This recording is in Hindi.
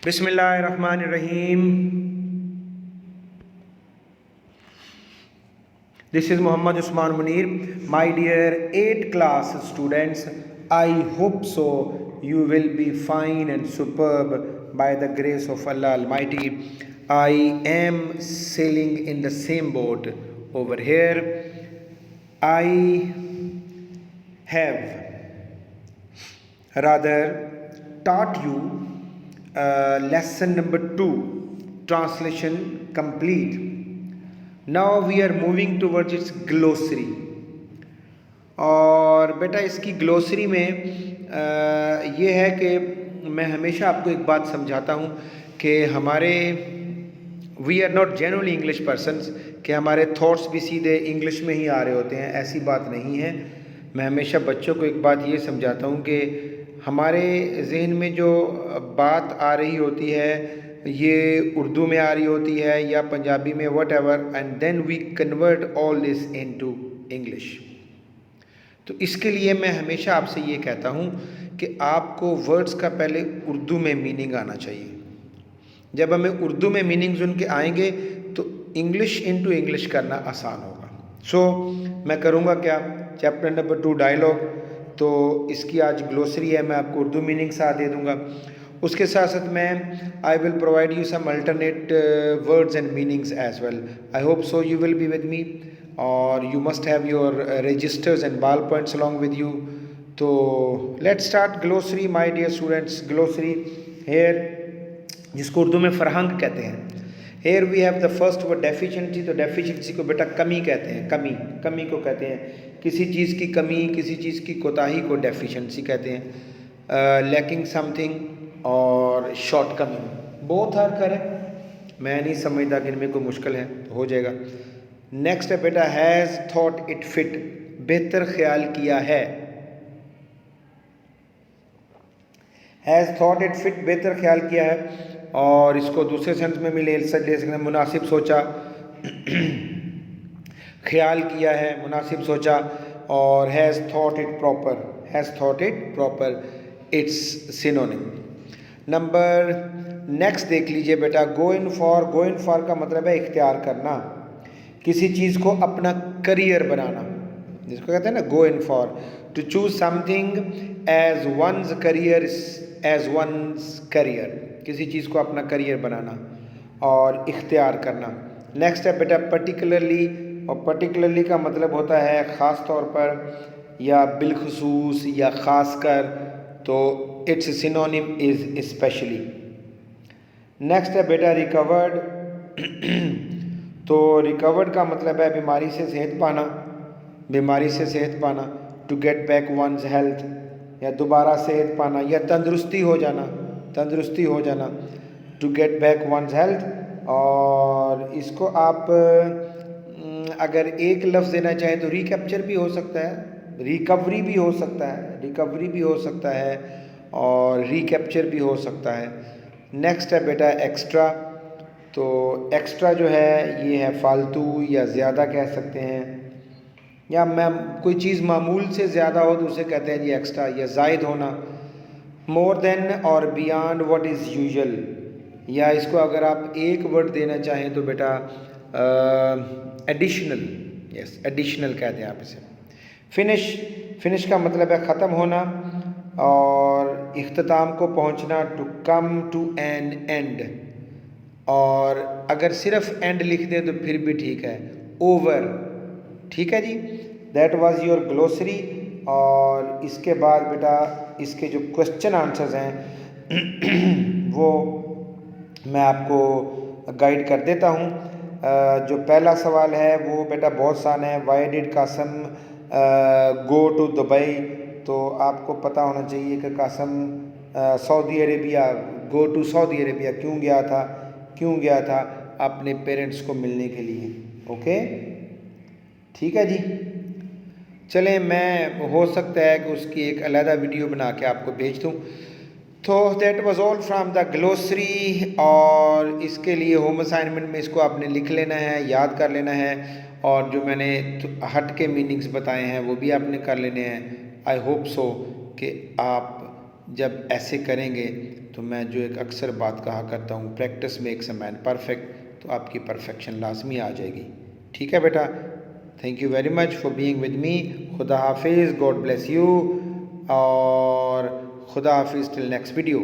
Bismillahirrahmanirrahim. This is Muhammad Usman Munir. My dear 8th class students, I hope so you will be fine and superb by the grace of Allah Almighty. I am sailing in the same boat over here. I have rather taught you lesson number 2, translation complete. Now we are moving towards its glossary. और बेटा इसकी ग्लोसरी में ये है कि मैं हमेशा आपको एक बात समझाता हूँ कि हमारे we are not genuinely English persons, कि हमारे थॉट्स भी सीधे इंग्लिश में ही आ रहे होते हैं, ऐसी बात नहीं है। मैं हमेशा बच्चों को एक बात ये समझाता हूँ कि हमारे जहन में जो बात आ रही होती है ये उर्दू में आ रही होती है या पंजाबी में, whatever, and then we convert all this into English. तो इसके लिए मैं हमेशा आपसे ये कहता हूँ कि आपको वर्ड्स का पहले उर्दू में मीनिंग आना चाहिए। जब हमें उर्दू में मीनिंग्स उनके आएंगे तो इंग्लिश इनटू इंग्लिश करना आसान होगा। सो मैं करूँगा क्या, चैप्टर नंबर 2 डायलॉग, तो इसकी आज ग्लोसरी है, मैं आपको उर्दू मीनिंग साथ दे दूँगा। उसके साथ साथ मैं I will provide you some alternate words and meanings as well. I hope so you will be with me, और you must have your registers and ball points along with you. तो let's start glossary my dear students. Glossary here, जिसको उर्दू में फरहंग कहते हैं। Here we have the first word deficiency. तो डेफिशिएंसी को बेटा कमी कहते हैं, कमी को कहते हैं। किसी चीज़ की कमी, किसी चीज़ की कोताही को डेफिशिएंसी कहते हैं। लैकिंग समथिंग और shortcoming, both are correct. मैं नहीं समझता कि इनमें कोई मुश्किल है, तो हो जाएगा। नेक्स्ट है बेटा हैज़ थॉट इट फिट, बेहतर ख्याल किया है। हैज़ थॉट इट फिट, बेहतर ख्याल किया है। और इसको दूसरे सेंस में भी ले सकते हैं, मुनासिब सोचा, ख्याल किया है, मुनासिब सोचा। और has thought it proper, has thought it proper, it's synonym. Number next देख लीजिए बेटा, गो इन फॉर का मतलब है इख्तियार करना, किसी चीज़ को अपना करियर बनाना, जिसको कहते हैं ना go in for. To choose something as one's career, as one's career, किसी चीज़ को अपना करियर बनाना और इख्तियार करना। नेक्स्ट है बेटा पर्टिकुलरली, और पर्टिकुलरली का मतलब होता है ख़ास तौर पर या बिलखुसूस या ख़ास कर, तो it's synonym is specially. Next है बेटा रिकवर्ड। तो रिकवर्ड का मतलब है बीमारी से सेहत पाना, बीमारी से सेहत पाना। To get back one's health, या दोबारा सेहत पाना या तंदुरुस्ती हो जाना, तंदुरुस्ती हो जाना। To get back one's health. और इसको आप अगर एक लफ्ज़ देना चाहें तो रिकैप्चर भी हो सकता है, रिकवरी भी हो सकता है, रिकवरी भी हो सकता है, और रिकैप्चर भी हो सकता है। नेक्स्ट है बेटा एक्स्ट्रा। तो एक्स्ट्रा जो है ये है फालतू या ज़्यादा कह सकते हैं, या मैम कोई चीज़ मामूल से ज़्यादा हो तो उसे कहते हैं जी एक्स्ट्रा, या ज़ायद होना। मोर देन और बियॉन्ड व्हाट इज़ यूजुअल, या इसको अगर आप एक वर्ड देना चाहें तो बेटा एडिशनल, यस एडिशनल कहते हैं आप इसे। फिनिश, फिनिश का मतलब है ख़त्म होना और इख्तिताम को पहुंचना, to come to an end. और अगर सिर्फ एंड लिख दें तो फिर भी ठीक है, ओवर। ठीक है जी, दैट वाज योर ग्लोसरी। और इसके बाद बेटा इसके जो क्वेश्चन आंसर्स हैं वो मैं आपको गाइड कर देता हूँ। जो पहला सवाल है वो बेटा बहुत आसान है, why did Kasam go to Dubai. तो आपको पता होना चाहिए कि Kasam Saudi Arabia, go to Saudi Arabia क्यों गया था, क्यों गया था अपने पेरेंट्स को मिलने के लिए। ओके, ठीक है जी। चलें, मैं हो सकता है कि उसकी एक अलग वीडियो बना के आपको भेज दूँ। तो that was all from the glossary. और इसके लिए होम असाइनमेंट में इसको आपने लिख लेना है, याद कर लेना है, और जो मैंने हट के मीनिंग्स बताए हैं वो भी आपने कर लेने हैं। आई होप सो कि आप जब ऐसे करेंगे तो मैं जो एक अक्सर बात कहा करता हूँ, practice makes a man perfect, तो आपकी परफेक्शन लाजमी आ जाएगी। ठीक है बेटा, thank you very much for being with me. खुदा हाफिज़, गॉड ब्लेस यू, और खुदा हाफिज़ टिल नेक्स्ट वीडियो।